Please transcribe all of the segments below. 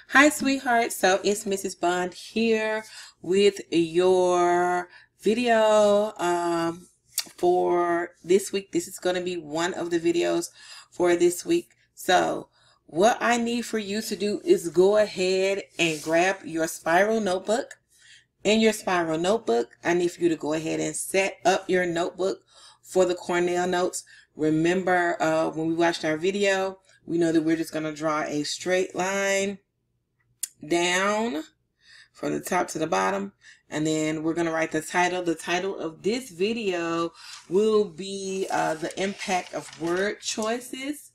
Hi, sweetheart. So it's Mrs. Bond here with your video for this week. This is going to be one of the videos for this week. So what I need for you to do is go ahead and grab your spiral notebook. In your spiral notebook, I need for you to go ahead and set up your notebook for the Cornell notes. Remember, when we watched our video, we know that we're just going to draw a straight line down from the top to the bottom, and then we're going to write the title. The title of this video will be the impact of word choices.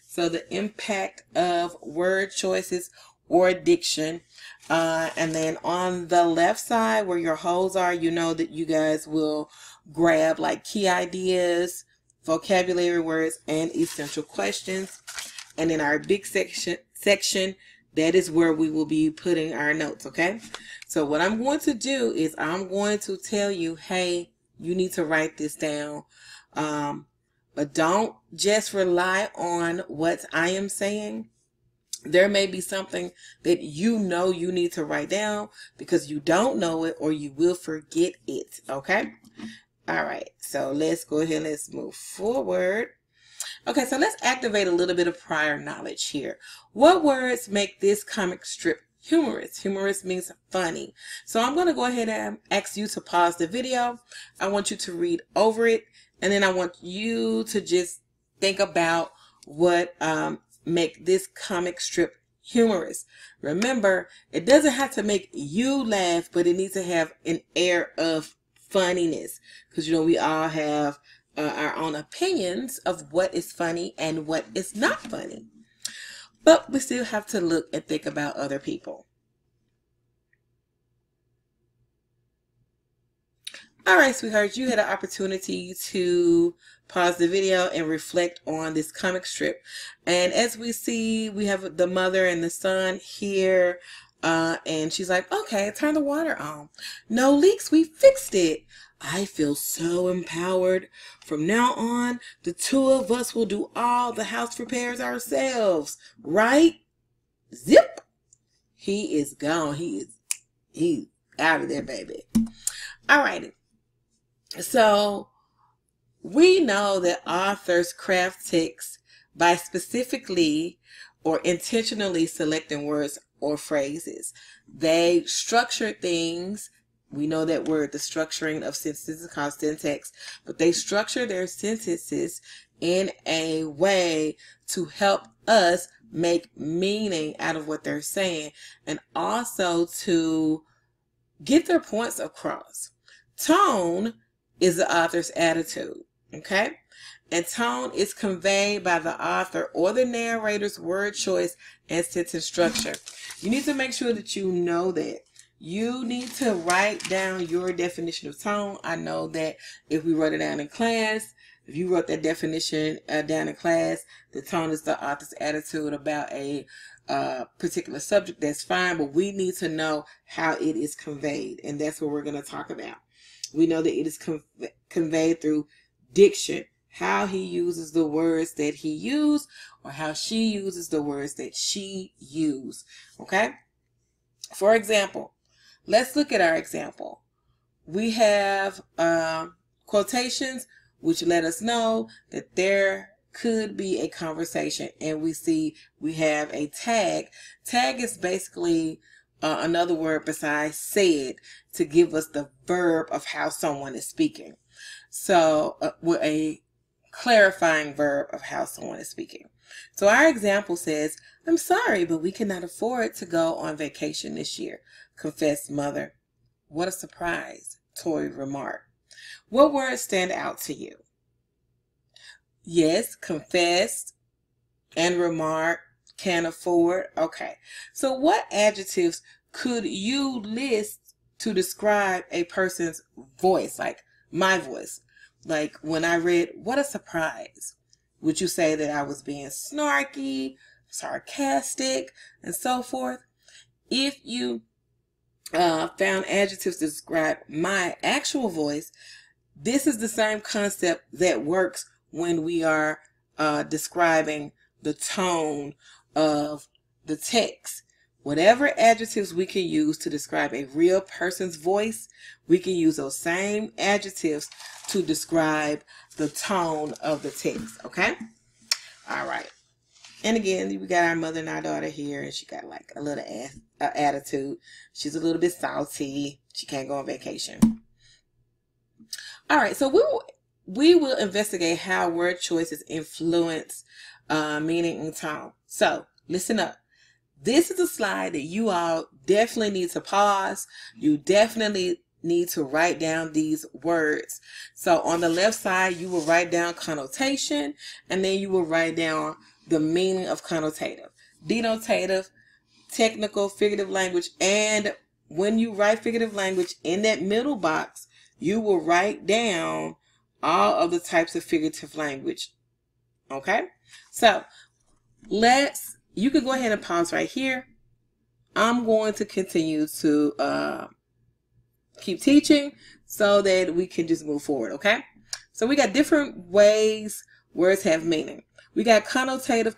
So the impact of word choices or diction. And then on the left side where your holes are, you know that you guys will grab like key ideas, vocabulary words, and essential questions. And in our big section, that is where we will be putting our notes, okay? So what I'm going to do is I'm going to tell you, hey, you need to write this down. But don't just rely on what I am saying. There may be something that you know you need to write down because you don't know it or you will forget it, okay? All right, so let's go ahead and let's move forward. Okay, so let's activate a little bit of prior knowledge here. What words make this comic strip humorous? Humorous means funny. So I'm going to go ahead and ask you to pause the video. I want you to read over it, and then I want you to just think about what make this comic strip humorous. Remember, it doesn't have to make you laugh, but it needs to have an air of funniness, because you know we all have our own opinions of what is funny and what is not funny. But we still have to look and think about other people. All right, sweethearts, you had an opportunity to pause the video and reflect on this comic strip. And as we see, we have the mother and the son here. And she's like, okay, turn the water on. No leaks, we fixed it. I feel so empowered. From now on, the two of us will do all the house repairs ourselves, right? Zip. He is gone. He's out of there, baby. All righty. So we know that authors craft text by specifically or intentionally selecting words or phrases. They structure things. We know that word, the structuring of sentences is called syntax, but they structure their sentences in a way to help us make meaning out of what they're saying and also to get their points across. Tone is the author's attitude, okay? And tone is conveyed by the author or the narrator's word choice and sentence structure. You need to make sure that you know that. You need to write down your definition of tone. I know that if we wrote it down in class, if you wrote that definition down in class, the tone is the author's attitude about a particular subject, that's fine, but we need to know how it is conveyed, and that's what we're going to talk about. We know that it is conveyed through diction, how he uses the words that he used or how she uses the words that she used, okay? For example, let's look at our example. We have quotations which let us know that there could be a conversation, and we see we have a tag. Tag is basically another word besides said to give us the verb of how someone is speaking. So with a clarifying verb of how someone is speaking. So our example says, I'm sorry, but we cannot afford to go on vacation this year, confessed mother. What a surprise, Tori remarked. What words stand out to you? Yes, confessed and remark, can't afford. Okay, so what adjectives could you list to describe a person's voice, like my voice? Like when I read, what a surprise. Would you say that I was being snarky, sarcastic, and so forth? If you found adjectives to describe my actual voice, this is the same concept that works when we are describing the tone of the text. whatever adjectives we can use to describe a real person's voice, we can use those same adjectives to describe the tone of the text, okay? All right. And again, we got our mother and our daughter here, and she got like a little attitude. She's a little bit salty. She can't go on vacation. All right, so we will investigate how word choices influence meaning and tone. So listen up. This is a slide that you all definitely need to pause. You definitely need to write down these words. So on the left side, you will write down connotation, and then you will write down the meaning of connotative, denotative, technical, figurative language. And when you write figurative language, in that middle box, you will write down all of the types of figurative language. Okay? So you can go ahead and pause right here. I'm going to continue to keep teaching so that we can just move forward, okay? So we got different ways words have meaning. We got connotative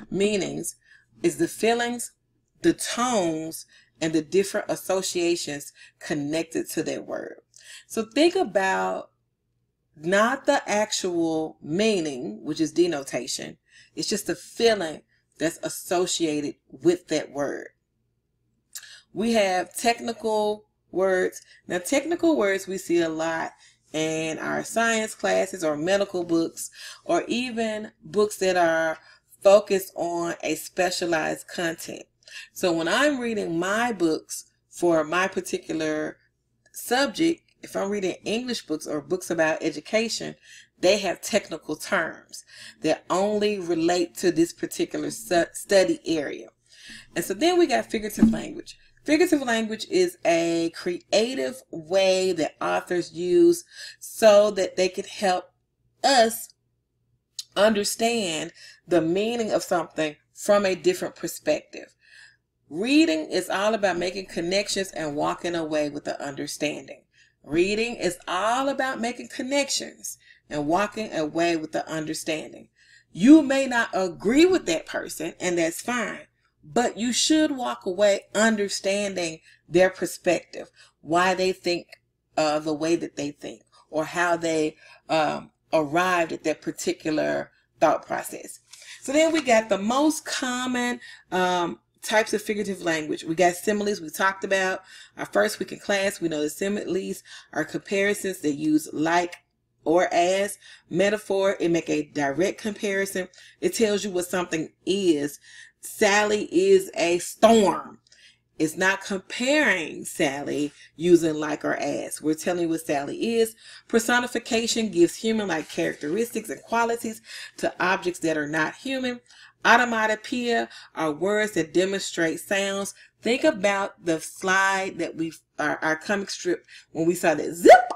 meanings is the feelings, the tones, and the different associations connected to that word. So think about not the actual meaning, which is denotation. It's just the feeling that's associated with that word. We have technical words. Now, technical words we see a lot in our science classes or medical books, or even books that are focused on a specialized content. So when I'm reading my books for my particular subject, if I'm reading English books or books about education, they have technical terms that only relate to this particular study area. And so then we got figurative language. Figurative language is a creative way that authors use so that they can help us understand the meaning of something from a different perspective. Reading is all about making connections and walking away with the understanding. Reading is all about making connections and walking away with the understanding. You may not agree with that person, and that's fine. But you should walk away understanding their perspective, why they think the way that they think, or how they arrived at that particular thought process. So then we got the most common types of figurative language. We got similes we talked about. Our first week in class, we know the similes are comparisons that use like or as. Metaphor, it make a direct comparison. It tells you what something is. Sally is a storm. It's not comparing Sally using like or as. We're telling you what Sally is. Personification gives human-like characteristics and qualities to objects that are not human. Automatopoeia are words that demonstrate sounds. Think about the slide that our comic strip when we saw that zip.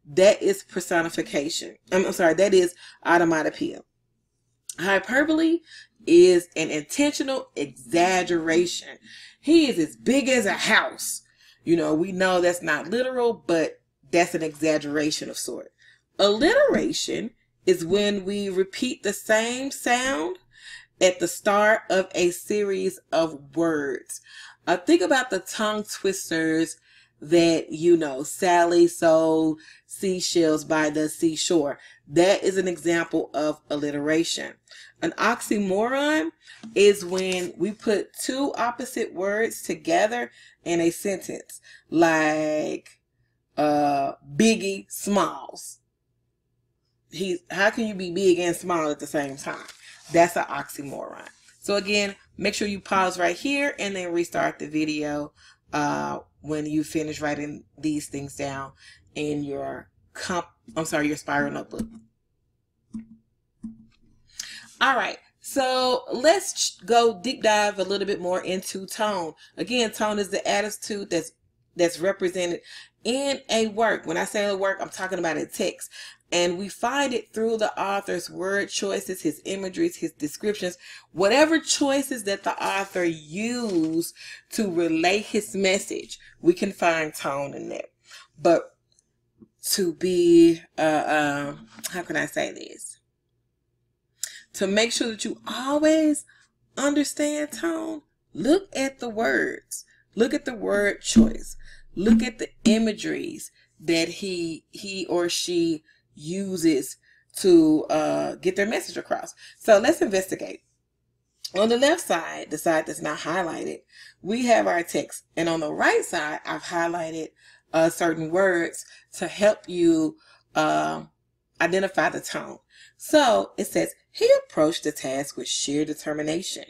That is personification. I'm sorry, that is automatopoeia. Hyperbole is an intentional exaggeration. He is as big as a house. You know, we know that's not literal, but that's an exaggeration of sort. Alliteration is when we repeat the same sound at the start of a series of words. Think about the tongue twisters that you know. Sally sold seashells by the seashore. That is an example of alliteration. An oxymoron is when we put two opposite words together in a sentence, like Biggie Smalls. How can you be big and small at the same time? That's an oxymoron. So again, make sure you pause right here and then restart the video when you finish writing these things down in your your spiral notebook. All right, so let's go deep dive a little bit more into tone. Again, tone is the attitude that's represented in a work. When I say a work, I'm talking about a text. And we find it through the author's word choices, his imageries, his descriptions, whatever choices that the author used to relay his message, we can find tone in that. But to be, how can I say this? To make sure that you always understand tone, look at the words. Look at the word choice. Look at the imageries that he or she uses to get their message across. So let's investigate. On the left side, the side that's not highlighted, we have our text. And on the right side, I've highlighted certain words to help you identify the tone. So it says, he approached the task with sheer determination.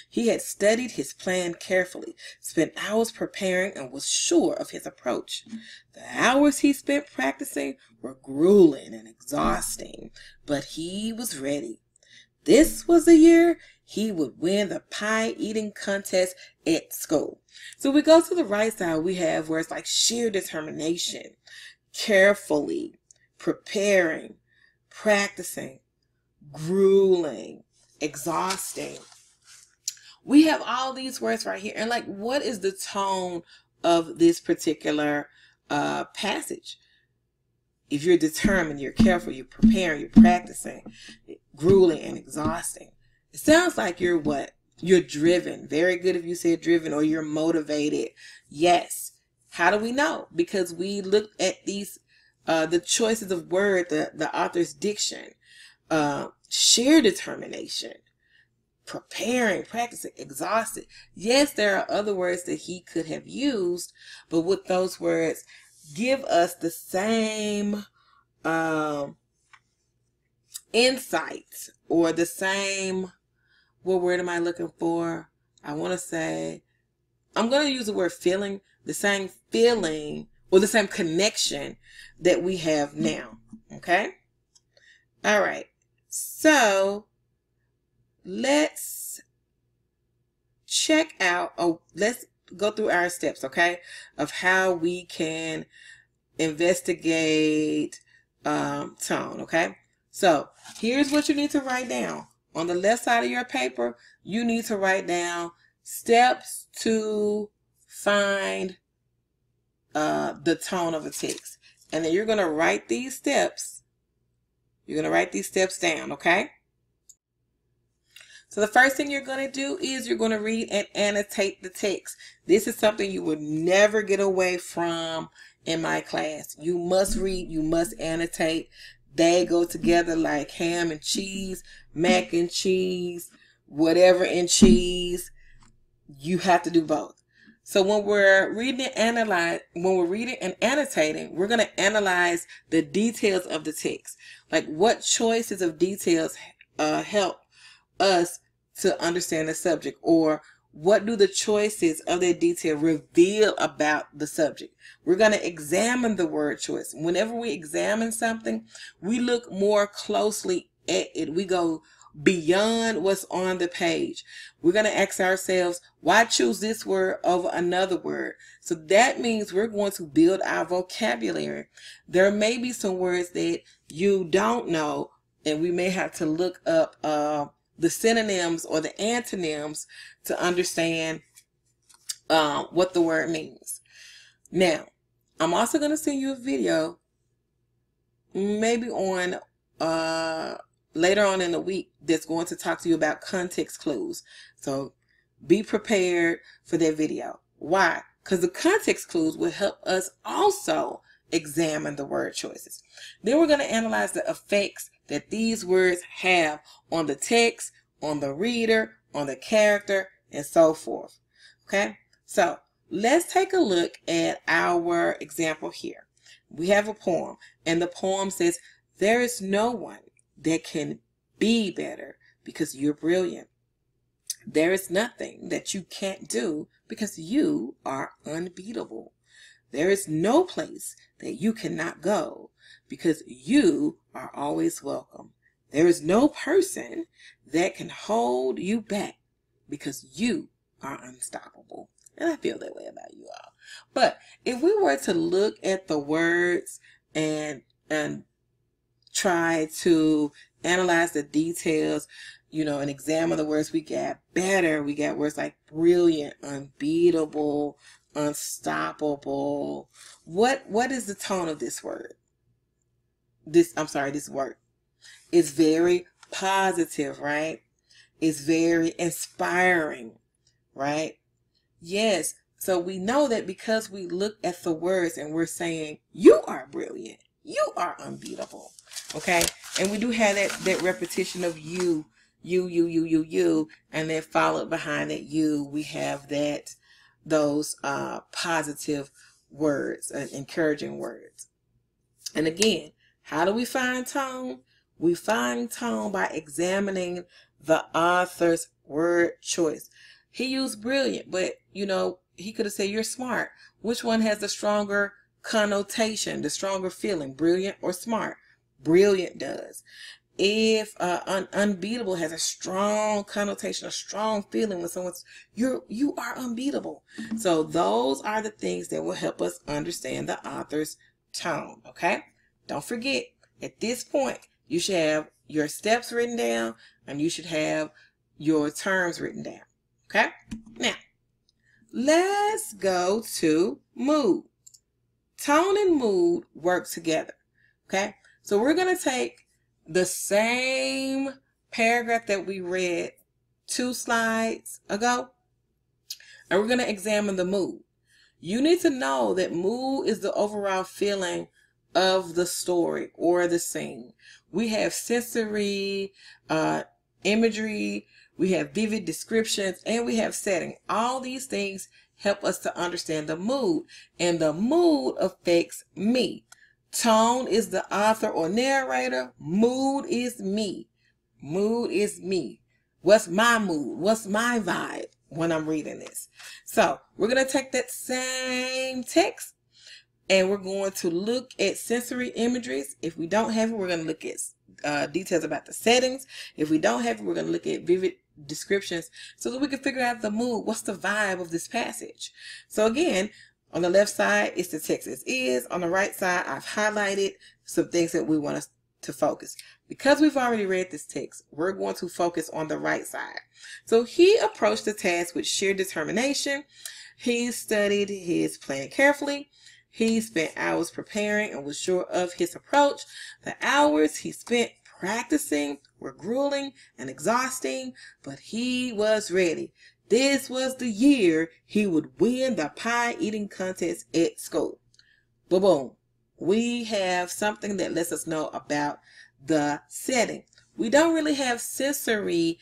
He had studied his plan carefully, spent hours preparing, and was sure of his approach. The hours he spent practicing were grueling and exhausting, but he was ready. This was the year he would win the pie eating contest at school. So we go to the right side, we have words like sheer determination, carefully, preparing, practicing, grueling, exhausting. We have all these words right here. And like, what is the tone of this particular passage? If you're determined, you're careful, you're preparing, you're practicing, grueling and exhausting. It sounds like you're what? You're driven. Very good if you said driven, or you're motivated. Yes. How do we know? Because we looked at these, the choices of word, the author's diction, sheer determination, preparing, practicing, exhausted. Yes, there are other words that he could have used, but with those words give us the same insights, or the same, what word am I looking for? I want to say, I'm going to use the word feeling, the same feeling or the same connection that we have now. Okay? All right. So let's check out, let's go through our steps, okay, of how we can investigate tone, okay? So here's what you need to write down. On the left side of your paper, you need to write down steps to find the tone of a text. And then you're going to write these steps. You're going to write these steps down, okay? So the first thing you're going to do is you're going to read and annotate the text. This is something you would never get away from in my class. You must read, you must annotate. They go together like ham and cheese, mac and cheese, whatever and cheese. You have to do both. So when we're reading and annotating, we're going to analyze the details of the text. Like, what choices of details help us to understand the subject, or what do the choices of that detail reveal about the subject? We're going to examine the word choice. Whenever we examine something, we look more closely at it. We go beyond what's on the page. We're going to ask ourselves, why choose this word over another word? So that means we're going to build our vocabulary. There may be some words that you don't know, and we may have to look up the synonyms or the antonyms to understand what the word means. Now, I'm also going to send you a video, maybe on later on in the week, that's going to talk to you about context clues. So be prepared for that video. Why? Because the context clues will help us also examine the word choices. Then we're going to analyze the effects that these words have on the text, on the reader, on the character, and so forth. Okay? So let's take a look at our example here. We have a poem, and the poem says, there is no one that can be better because you're brilliant. There is nothing that you can't do because you are unbeatable. There is no place that you cannot go because you are always welcome. There is no person that can hold you back because you are unstoppable. And I feel that way about you all. But if we were to look at the words and try to analyze the details, you know, and examine the words, we got better. We got words like brilliant, unbeatable, unstoppable. What is the tone of this word? This word. It's very positive, right? is very inspiring, right? Yes. So we know that because we look at the words and we're saying, you are brilliant, you are unbeatable. Okay. And we do have that repetition of you, and then followed behind that you, we have those positive words and encouraging words. And again, how do we find tone? We find tone by examining the author's word choice. He used brilliant, but he could have said you're smart. Which one has the stronger connotation, the stronger feeling, brilliant or smart? Brilliant does. If unbeatable has a strong connotation, a strong feeling when someone's you are unbeatable. So those are the things that will help us understand the author's tone. Okay, don't forget, at this point you should have your steps written down and you should have your terms written down. Okay, now let's go to mood. Tone and mood work together. Okay, so we're going to take the same paragraph that we read 2 slides ago, and we're going to examine the mood. You need to know that mood is the overall feeling of the story or the scene. We have sensory, imagery, we have vivid descriptions, and we have setting. All these things help us to understand the mood, and the mood affects me. Tone is the author or narrator. Mood is me. Mood is me. What's my mood? What's my vibe when I'm reading this? So we're going to take that same text and we're going to look at sensory imageries. If we don't have it, we're going to look at details about the settings. If we don't have it, we're going to look at vivid descriptions so that we can figure out the mood. What's the vibe of this passage? So again, on the left side, it's the text as is. On the right side, I've highlighted some things that we want us to focus. Because we've already read this text, we're going to focus on the right side. So he approached the task with sheer determination. He studied his plan carefully. He spent hours preparing and was sure of his approach. The hours he spent practicing were grueling and exhausting, but he was ready. This was the year he would win the pie eating contest at school. Boom, boom. We have something that lets us know about the setting. We don't really have sensory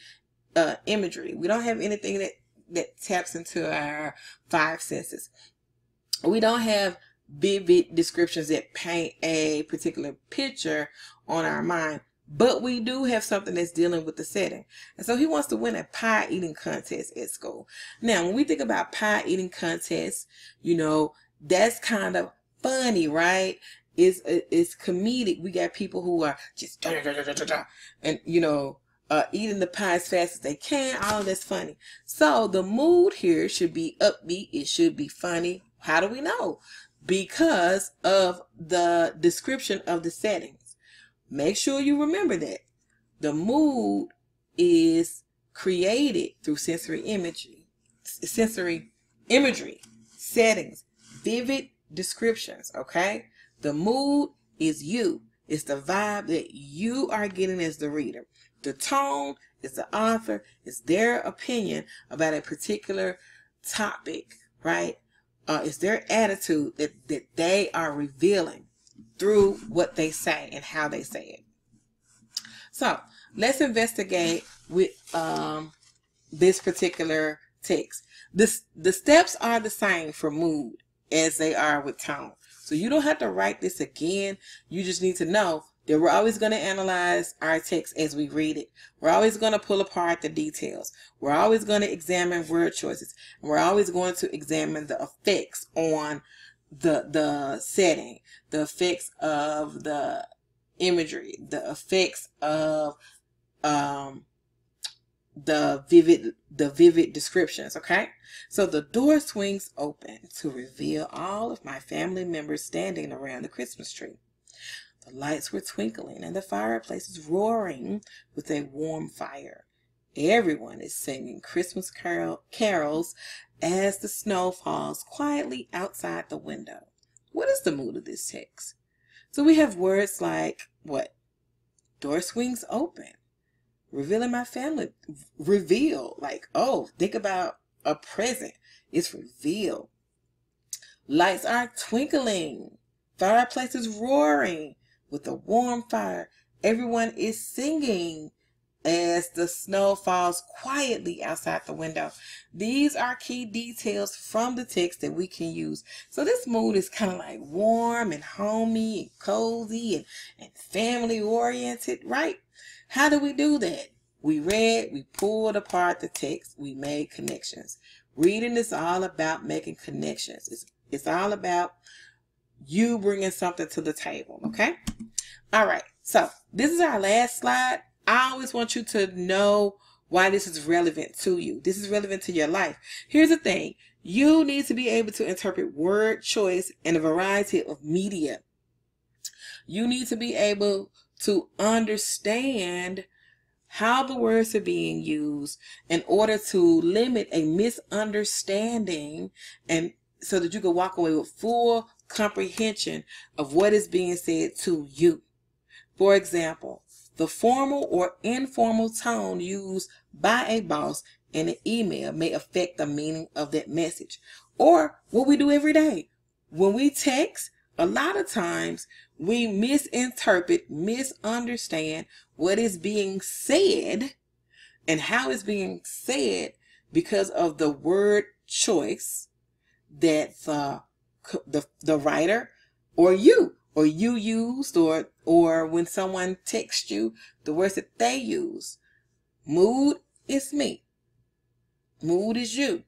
imagery. We don't have anything that taps into our 5 senses. We don't have vivid descriptions that paint a particular picture on our mind. But we do have something that's dealing with the setting. And so he wants to win a pie eating contest at school. Now, when we think about pie eating contests, that's kind of funny, right? It's comedic. We got people who are just and eating the pie as fast as they can. All of that's funny. So the mood here should be upbeat. It should be funny. How do we know? Because of the description of the settings. Make sure you remember that the mood is created through sensory imagery, settings, vivid descriptions. Okay, the mood is you. It's the vibe that you are getting as the reader. The tone is the author. It's their opinion about a particular topic, right? It's their attitude that they are revealing through what they say and how they say it. So let's investigate with this particular text. The steps are the same for mood as they are with tone. So you don't have to write this again. You just need to know that we're always going to analyze our text as we read it. We're always going to pull apart the details. We're always going to examine word choices. And we're always going to examine the effects on the setting, the effects of the imagery, the effects of the vivid descriptions. Okay, so the door swings open to reveal all of my family members standing around the Christmas tree. The lights were twinkling and the fireplace is roaring with a warm fire. Everyone is singing Christmas carols as the snow falls quietly outside the window. What is the mood of this text? So we have words like what? Door swings open. Revealing my family. Reveal. Like, oh, think about a present. It's reveal. Lights are twinkling. Fireplace is roaring with a warm fire. Everyone is singing as the snow falls quietly outside the window. These are key details from the text that we can use. So this mood is kind of like warm and homey and cozy and family oriented, right? How do we do that? We read, we pulled apart the text, we made connections. Reading is all about making connections. It's all about you bringing something to the table, okay? All right, so this is our last slide. I always want you to know why this is relevant to you. This is relevant to your life. Here's the thing. You need to be able to interpret word choice in a variety of media. You need to be able to understand how the words are being used in order to limit a misunderstanding, and so that you can walk away with full comprehension of what is being said to you. For example, the formal or informal tone used by a boss in an email may affect the meaning of that message. Or what we do every day. When we text, a lot of times we misinterpret, misunderstand what is being said and how it's being said because of the word choice that the writer or you used, or when someone texts you, the words that they use. Mood is me. Mood is you.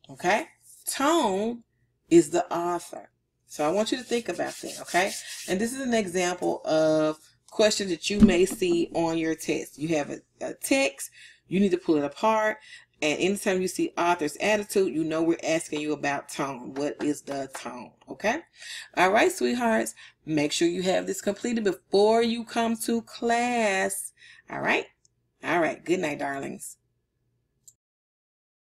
Okay? Tone is the author. So I want you to think about that, okay? And this is an example of questions that you may see on your test. You have a text, you need to pull it apart, and anytime you see author's attitude, you know we're asking you about tone. What is the tone, okay? All right, sweethearts, make sure you have this completed before you come to class. All right? All right, good night, darlings.